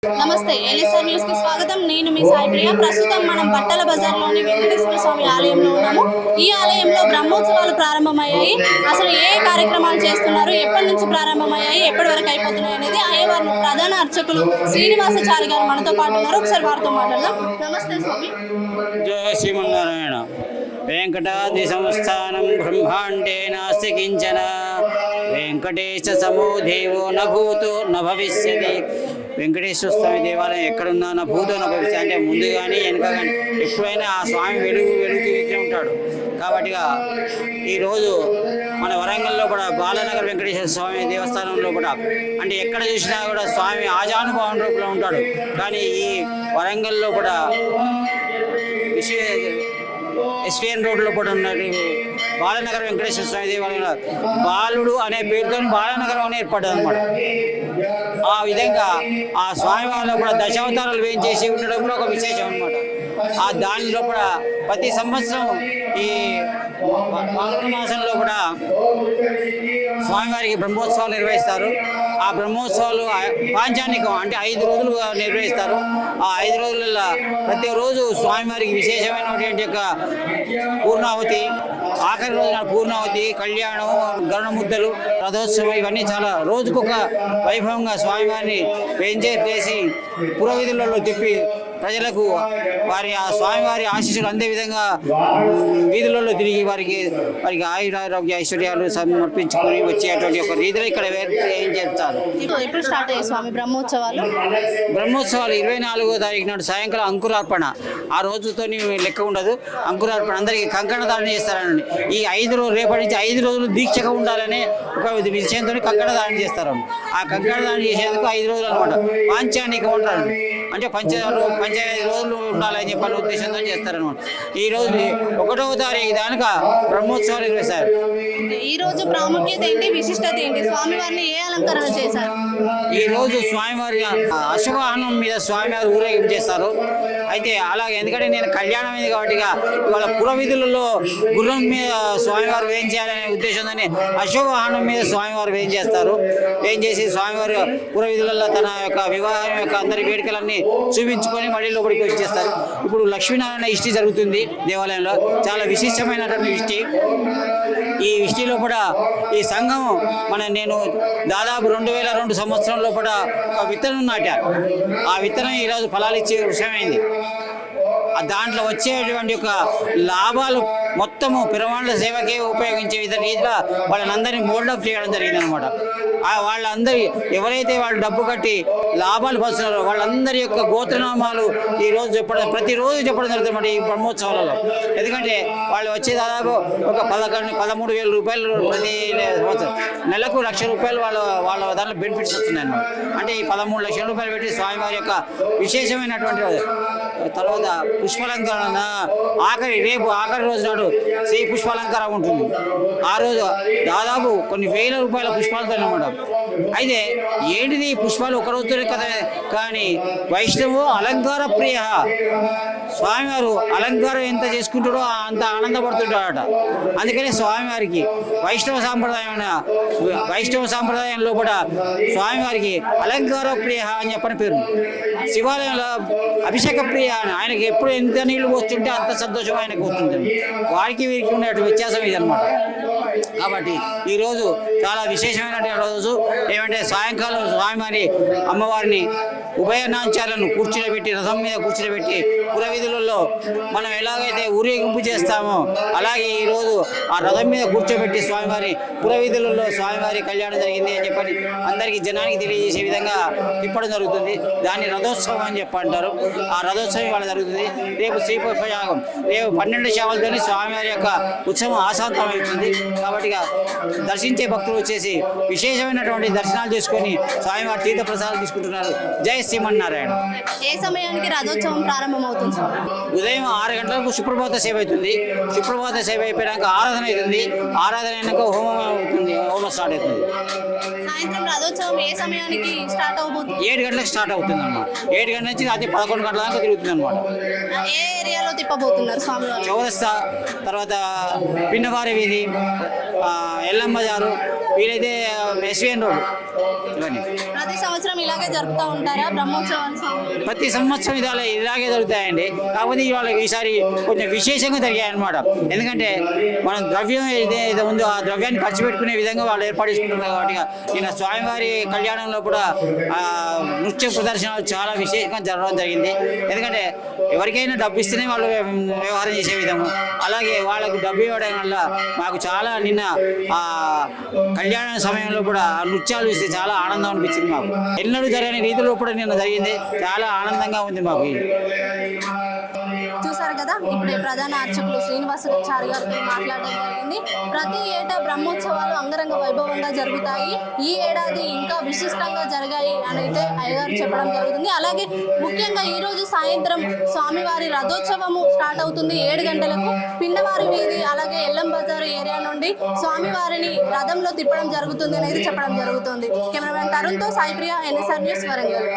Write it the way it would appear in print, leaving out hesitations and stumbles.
నమస్తే LSR news కి స్వాగతం. నేను మీ సాయి ప్రియ. ప్రస్తుతం మనం బట్టల బజార్లోని వెంకటేశ్వర స్వామి ఆలయంలో ఉన్నాము. ఈ ఆలయంలో బ్రహ్మోత్సవాలు ప్రారంభమయ్యాయి. అసలు ఏ కార్యక్రమాలు చేస్తున్నారు, ఎప్పటి నుంచి ప్రారంభమయ్యాయి, ఎప్పటి వరకు అయిపోతున్నాయి అనేది అయ్యవారి ప్రధాన అర్చకులు శ్రీనివాసాచారి గారు మనతో పాటు ఉన్నారు. ఒకసారి వారితో మాట్లాడదాం. నమస్తే స్వామి. జయ శ్రీమన్నారాయణ. వెంకటాద్రి సంస్థానం బ్రహ్మాండే నాస్తి కించన, వెంకటేశ సమో దేవో న భూతో న భవిష్యతి. వెంకటేశ్వర స్వామి దేవాలయం ఎక్కడున్నా నా భూతో నా భవిష్యత్ అంటే ముందు కానీ వెనక కానీ ఎప్పుడైనా ఆ స్వామి వెలుగుతూనే ఉంటాడు. కాబట్టిగా ఈరోజు మన వరంగల్లో కూడా బాలనగర్ వెంకటేశ్వర స్వామి దేవస్థానంలో కూడా అంటే ఎక్కడ చూసినా కూడా స్వామి ఆజానుభావం రూపంలో ఉంటాడు. కానీ ఈ వరంగల్లో కూడా ఎస్విఎన్ రోడ్లో కూడా ఉన్నట్టు బాలనగర్ వెంకటేశ్వర స్వామి దేవాలయంలో బాలుడు అనే పేరుతో బాలనగరం అని ఏర్పడ్డది అనమాట. ఆ విధంగా ఆ స్వామి వాళ్ళలో కూడా దశావతారాలు వేయించేసి ఉండడం కూడా ఒక విశేషం అనమాట. ఆ దానిలో కూడా ప్రతి సంవత్సరం ఈ పాల్గొన మాసంలో కూడా స్వామివారికి బ్రహ్మోత్సవాలు నిర్వహిస్తారు. ఆ బ్రహ్మోత్సవాలు పాంచానికం అంటే 5 రోజులు నిర్వహిస్తారు. ఆ 5 రోజులలో ప్రతిరోజు స్వామివారికి విశేషమైనటువంటి యొక్క పూర్ణాహుతి, ఆఖరి రోజున పూర్ణావతి, కళ్యాణం, గరుడ ముద్దలు, రథోత్సవం ఇవన్నీ చాలా రోజుకొక వైభవంగా స్వామివారిని ఎంజాయ్ చేసి పురోవిధులలో తిప్పి ప్రజలకు వారి ఆ స్వామివారి ఆశీస్సులు అందే విధంగా వీధులలో తిరిగి వారికి ఆయురారోగ్య ఐశ్వర్యాలు సమర్పించుకొని వచ్చేటువంటి ఒక రీతిలో ఇక్కడ ఏం చేస్తారు. ఎప్పుడు స్టార్ట్ అయ్యాయి స్వామి బ్రహ్మోత్సవాలు? బ్రహ్మోత్సవాలు 24వ తారీఖు నాడు సాయంకాలం అంకురార్పణ. ఆ రోజుతో లెక్క ఉండదు. అంకురార్పణ అందరికీ కంకణ ధారణ చేస్తారని ఈ 5 రోజులు రేపటి నుంచి 5 రోజులు దీక్షగా ఉండాలని ఒక విషయంతో కంకణ ధారణ చేస్తారు. ఆ కంకణ ధారణ చేసేందుకు 5 రోజులు అనమాట. పాంచానికం అంటారు. అంటే 5 రోజులు ఉండాలని చెప్పాలి ఉద్దేశంతో చేస్తారనమాట. ఈ రోజు 1వ తారీఖు దానిక బ్రహ్మోత్సవాలు నిర్వహిస్తారు. ఈ రోజు ప్రాముఖ్యత ఏంటి, విశిష్టత ఏంటి? స్వామివారిని ఏ అలంకరణ చేశారు? ఈ రోజు స్వామివారి అశ్వవాహనం మీద స్వామివారి ఊరేగింపు చేస్తారు. అయితే అలాగే ఎందుకంటే నేను కళ్యాణం అయింది కాబట్టి ఇవాళ పురవిధులలో గుర్రం మీద స్వామివారు వేయం చేయాలనే ఉద్దేశంతోనే అశ్వవాహనం మీద స్వామివారు వేయం చేస్తారు. వేయం చేసి స్వామివారి పురవిధులలో తన యొక్క వివాహం యొక్క అందరి వేడుకలన్నీ చూపించుకొని మళ్ళీ లోపలికి వచ్చి చేస్తారు. ఇప్పుడు లక్ష్మీనారాయణ ఇష్టి జరుగుతుంది దేవాలయంలో. చాలా విశిష్టమైనటువంటి ఇష్టి. ఈ ఇష్టిలో కూడా ఈ సంఘం నేను దాదాపు 2002 సంవత్సరంలో కూడా ఒక విత్తనం నాటాను. ఆ విత్తనం ఈరోజు ఫలాలు ఇచ్చే విషయమైంది. దాంట్లో వచ్చేటువంటి యొక్క లాభాలు మొత్తము పిరవాళ్ళ సేవకే ఉపయోగించే రీతిలో వాళ్ళందరినీ మోల్డప్ చేయడం జరిగిందనమాట. వాళ్ళందరి ఎవరైతే వాళ్ళు డబ్బు కట్టి లాభాలు పొందుతున్నారో వాళ్ళందరి యొక్క గోత్రనామాలు ఈరోజు ప్రతిరోజు చెప్పడం జరుగుతుంది ఈ బ్రహ్మోత్సవాలలో. ఎందుకంటే వాళ్ళు వచ్చే దాదాపు ఒక 13,000 రూపాయలు ప్రతి సంవత్సరం, నెలకు ₹1,00,000 వాళ్ళ దాంట్లో బెనిఫిట్స్ వస్తున్నాయి అన్నమాట. అంటే ఈ 13 లక్షల రూపాయలు పెట్టి స్వామివారి యొక్క విశేషమైనటువంటి తర్వాత పుష్పాలంకరణ రేపు ఆఖరి రోజు నాడు శ్రీ పుష్పాలంకారం ఉంటుంది. ఆ రోజు దాదాపు కొన్ని వేల రూపాయల పుష్పాలతో అనమాట. అయితే ఏంటిది పుష్పాలు ఒక రోజుతోనే కదా, కానీ వైష్ణవు అలంకార ప్రియ. స్వామివారు అలంకారం ఎంత చేసుకుంటాడో అంత ఆనందపడుతుంటాడట. అందుకని స్వామివారికి వైష్ణవ సాంప్రదాయంలో కూడా స్వామివారికి అలంకార ప్రియ అని చెప్పని పేరు. శివాలయంలో అభిషేక ప్రియ అని, ఆయనకి ఎప్పుడు ఎంత నీళ్లు పోస్తుంటే అంత సంతోషం ఆయనకు వస్తుంది. వారికి వీరికి ఉండే వ్యత్యాసం ఇది అనమాట. కాబట్టి ఈరోజు చాలా విశేషమైనటువంటి రోజు. ఏమంటే సాయంకాలం స్వామివారి అమ్మవారిని ఉభయనాంచాలను కూర్చునిపెట్టి రథం మీద కూర్చునిపెట్టి పురవీధులలో మనం ఎలాగైతే ఊరేగింపు చేస్తామో అలాగే ఈరోజు ఆ రథం మీద కూర్చోబెట్టి స్వామివారి పురవీధులలో స్వామివారి కళ్యాణం జరిగింది అని చెప్పని అందరికీ జనానికి తెలియజేసే విధంగా తిప్పడం జరుగుతుంది. దాన్ని రథోత్సవం అని చెప్పంటారు. ఆ రథోత్సవం ఇవాళ జరుగుతుంది. రేపు శ్రీపుష్పయాగం, రేపు 12 శావలతోనే స్వామివారి యొక్క ఉత్సవం ఆశాంతమవుతుంది. కాబట్టి దర్శించే భక్తులు వచ్చేసి విశేషమైనటువంటి దర్శనాలు చేసుకొని స్వామివారి తీర్థ ప్రసాదాలు తీసుకుంటున్నారు. జై శ్రీమన్నారాయణ. ఏ సమయానికి రథోత్సవం ప్రారంభమవుతుంది? ఉదయం 6 గంటలకు సుప్రభాత సేవ అవుతుంది. సుప్రభాత సేవ అయిపోయాక ఆరాధన అవుతుంది. ఆరాధన అయినాక హోమం అవుతుంది. హోమం స్టార్ట్ అవుతుంది. సాయంత్రం రథోత్సవం ఏ సమయానికి స్టార్ట్ అవబోతుంది? 7 గంటలకు స్టార్ట్ అవుతుంది అన్నమాట. 7 గంటల నుంచి రాత్రి 11 గంటల దాకా తిరుగుతుంది అనమాట. ఏ ఏరియాలో తిప్పబోతున్నారు స్వామివారు? చౌరస్తా, తర్వాత పిన్నవారి వీధి, ఎల్లం బజారు, వీలైతే ఎస్విఎన్ రోడ్ ఇవన్నీ ప్రతి సంవత్సరం ఇలాగే జరుపుతూ ఉంటారా బ్రహ్మోత్సవాలు స్వామివారి? ప్రతి సంవత్సరం ఇలాగే జరుగుతాయండి. కాకపోతే ఇవాళ ఈసారి కొంచెం విశేషంగా జరిగాయి అన్నమాట. ఎందుకంటే మనం ద్రవ్యం ఏదైతే ఉందో ఆ ద్రవ్యాన్ని ఖర్చు పెట్టుకునే విధంగా వాళ్ళు ఏర్పాటు చేసుకుంటున్నారు కాబట్టి నిన్న స్వామివారి కళ్యాణంలో కూడా నృత్య ప్రదర్శనలు చాలా విశేషంగా జరగడం జరిగింది. ఎందుకంటే ఎవరికైనా డబ్బు ఇస్తేనే వాళ్ళు వ్యవహారం చేసే విధము, అలాగే వాళ్ళకు డబ్బు ఇవ్వడం వల్ల మాకు చాలా నిన్న కళ్యాణ సమయంలో కూడా నృత్యాలు చూస్తే చాలా ఆనందం అనిపించింది. మాకు ఎన్నడూ జరగని రీతిలో కూడా నిన్న జరిగింది. చాలా ఆనందంగా ఉంది మాకు. చూసారు కదా, ఇప్పుడే ప్రధాన అర్చకులు శ్రీనివాసాచారి గారితో మాట్లాడడం జరిగింది. ప్రతి ఏటా బ్రహ్మోత్సవాలు అంగరంగ వైభవంగా జరుగుతాయి. ఈ ఏడాది ఇంకా విశిష్టంగా జరిగాయి అని అయితే అయ్యగారు చెప్పడం జరుగుతుంది. అలాగే ముఖ్యంగా ఈ రోజు సాయంత్రం స్వామివారి రథోత్సవము స్టార్ట్ అవుతుంది 7 గంటలకు. పిన్నవారి వీధి అలాగే ఎల్లం బజార్ ఏరియా నుండి స్వామివారిని రథంలో తిప్పడం జరుగుతుంది అనేది చెప్పడం జరుగుతుంది. కెమెరామెన్ తరుణ్తో సాయిప్రియ, NSR న్యూస్, వరంగల్.